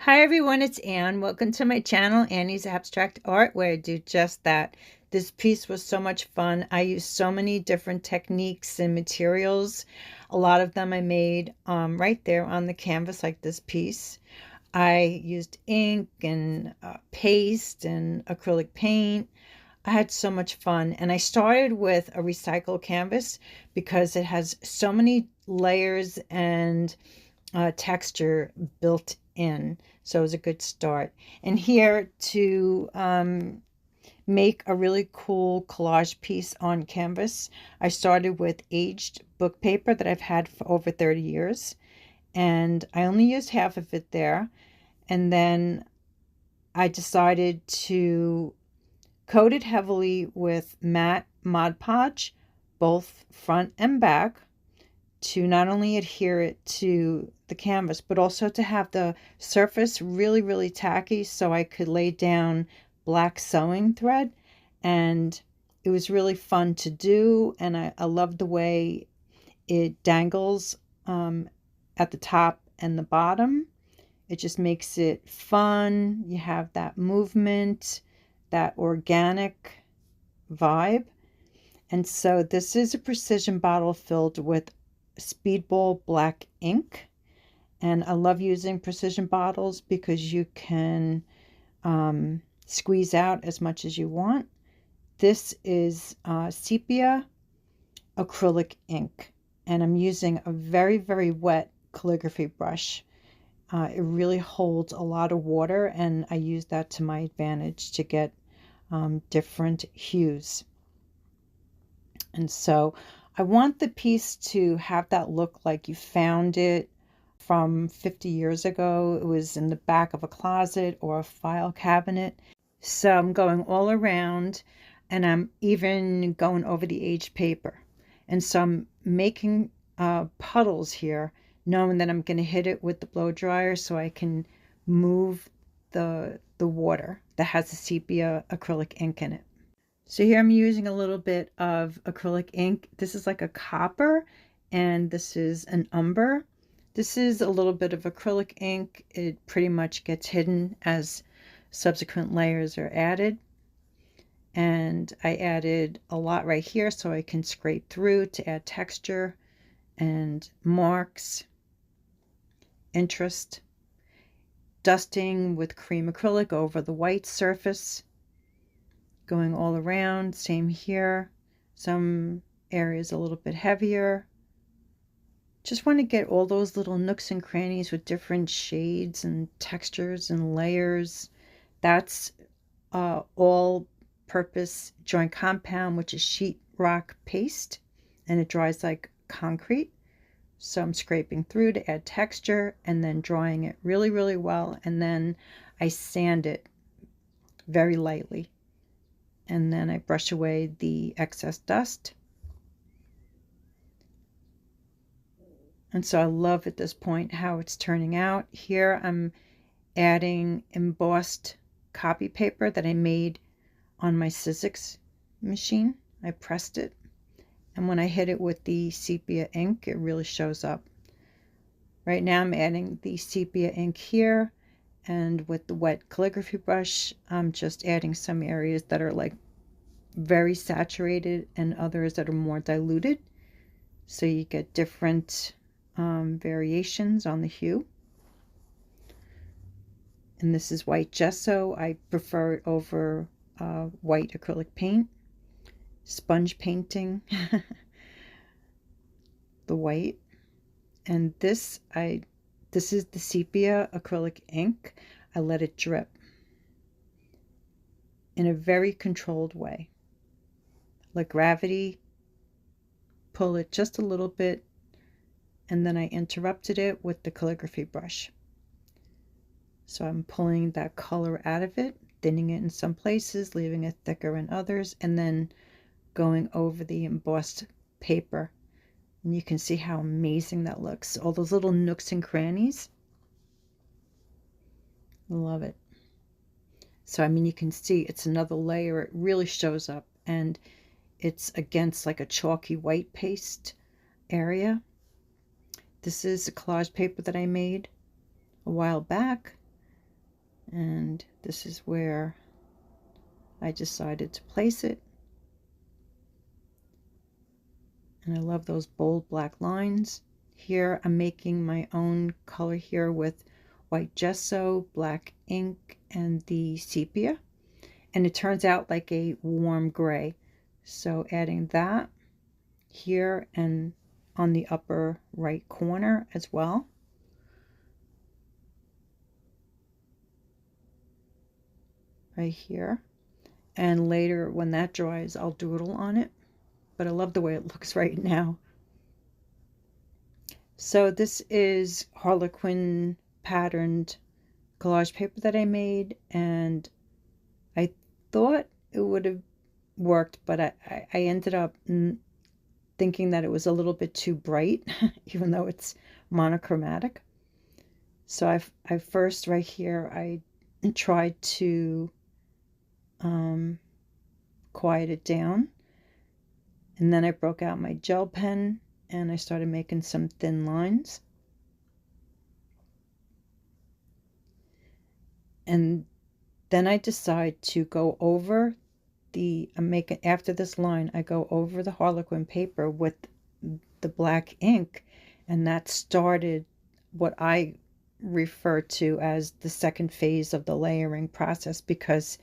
Hi everyone, it's Anne. Welcome to my channel, Annie's Abstract Art, where I do just that. This piece was so much fun. I used so many different techniques and materials. A lot of them I made right there on the canvas, like this piece. I used ink and paste and acrylic paint. I had so much fun. And I started with a recycled canvas because it has so many layers and texture built in. So it was a good start. And here to make a really cool collage piece on canvas, I started with aged book paper that I've had for over 30 years. And I only used half of it there. And then I decided to coat it heavily with matte Mod Podge, both front and back, to not only adhere it to the canvas, but also to have the surface really, really tacky so I could lay down black sewing thread. And it was really fun to do. And I love the way it dangles at the top and the bottom. It just makes it fun. You have that movement, that organic vibe. And so this is a precision bottle filled with Speedball black ink, and I love using precision bottles because you can squeeze out as much as you want. This is sepia acrylic ink, and I'm using a very, very wet calligraphy brush. It really holds a lot of water, and I use that to my advantage to get different hues. And so I want the piece to have that look like you found it from 50 years ago. It was in the back of a closet or a file cabinet. So I'm going all around, and I'm even going over the aged paper. And so I'm making puddles here, knowing that I'm going to hit it with the blow dryer so I can move the water that has the sepia acrylic ink in it. So here I'm using a little bit of acrylic ink. This is like a copper, and this is an umber. This is a little bit of acrylic ink. It pretty much gets hidden as subsequent layers are added. And I added a lot right here so I can scrape through to add texture and marks, interest, dusting with cream acrylic over the white surface, going all around. Same here, some areas a little bit heavier. Just want to get all those little nooks and crannies with different shades and textures and layers. That's all purpose joint compound, which is sheet rock paste, and it dries like concrete. So I'm scraping through to add texture and then drying it really, really well, and then I sand it very lightly. And then I brush away the excess dust. And so I love at this point how it's turning out. Here I'm adding embossed copy paper that I made on my Sizzix machine. I pressed it, and when I hit it with the sepia ink, it really shows up. Right now I'm adding the sepia ink here, and with the wet calligraphy brush, I'm just adding some areas that are like very saturated and others that are more diluted. So you get different variations on the hue. And this is white gesso. I prefer it over white acrylic paint. Sponge painting the white. And this is the sepia acrylic ink. I let it drip in a very controlled way. Let gravity pull it just a little bit, and then I interrupted it with the calligraphy brush. So I'm pulling that color out of it, thinning it in some places, leaving it thicker in others, and then going over the embossed paper. And you can see how amazing that looks. All those little nooks and crannies. Love it. So, I mean, you can see it's another layer. It really shows up, and it's against like a chalky white paste area. This is a collage paper that I made a while back, And this is where I decided to place it. And I love those bold black lines. Here I'm making my own color here with white gesso, black ink, and the sepia. And it turns out like a warm gray. So adding that here and on the upper right corner as well. Right here. And later when that dries, I'll doodle on it. But I love the way it looks right now. So this is Harlequin patterned collage paper that I made, and I thought it would have worked, but I ended up thinking that it was a little bit too bright, even though it's monochromatic. So I first right here, I tried to quiet it down. And then I broke out my gel pen and I started making some thin lines. And then I decide to go over after this line, I go over the Harlequin paper with the black ink, and that started what I refer to as the second phase of the layering process, because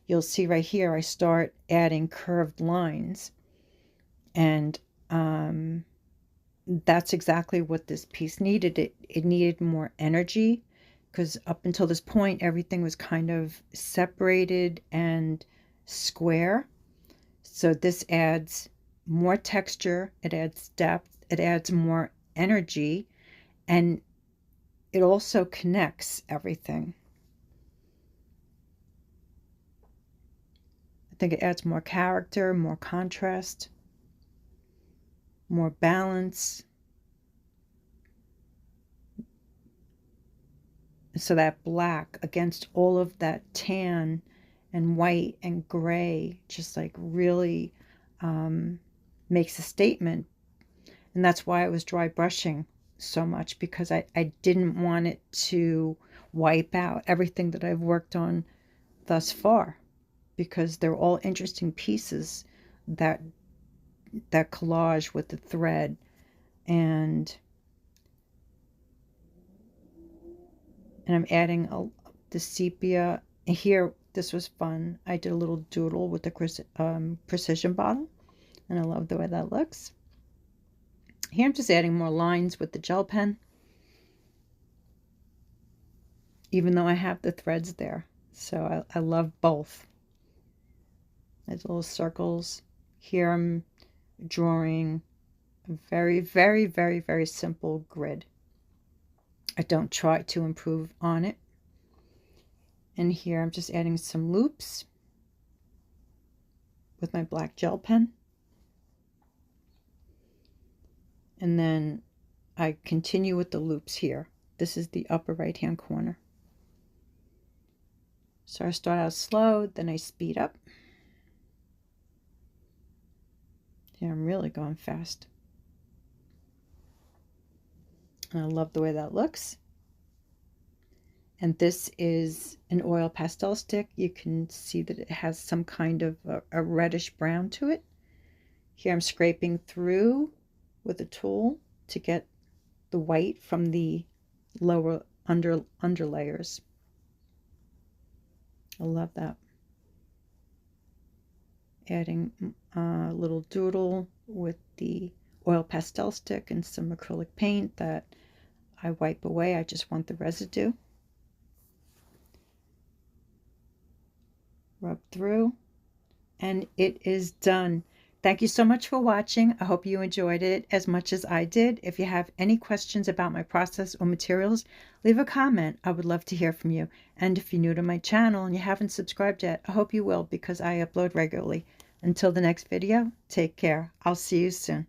you'll see right here, I start adding curved lines. And that's exactly what this piece needed. It needed more energy, because up until this point, everything was kind of separated and square. So this adds more texture, it adds depth, it adds more energy, and it also connects everything. I think it adds more character, more contrast, more balance. So that black against all of that tan and white and gray just like really makes a statement. And that's why I was dry brushing so much, because I didn't want it to wipe out everything that I've worked on thus far, because they're all interesting pieces, that collage with the thread. And I'm adding the sepia here. This was fun. I did a little doodle with the precision bottle, and I love the way that looks. Here I'm just adding more lines with the gel pen, even though I have the threads there. So I love both. There's little circles. Here I'm drawing a very, very, very, very simple grid. I don't try to improve on it. And here I'm just adding some loops with my black gel pen. And then I continue with the loops here. This is the upper right hand corner. So I start out slow, then I speed up. Yeah, I'm really going fast. And I love the way that looks. And this is an oil pastel stick. You can see that it has some kind of a reddish brown to it. Here I'm scraping through with a tool to get the white from the lower under layers. I love that. Adding a little doodle with the oil pastel stick and some acrylic paint that I wipe away. I just want the residue. Rub through, and it is done. Thank you so much for watching. I hope you enjoyed it as much as I did. If you have any questions about my process or materials, leave a comment. I would love to hear from you. And if you're new to my channel and you haven't subscribed yet, I hope you will, because I upload regularly. Until the next video, take care. I'll see you soon.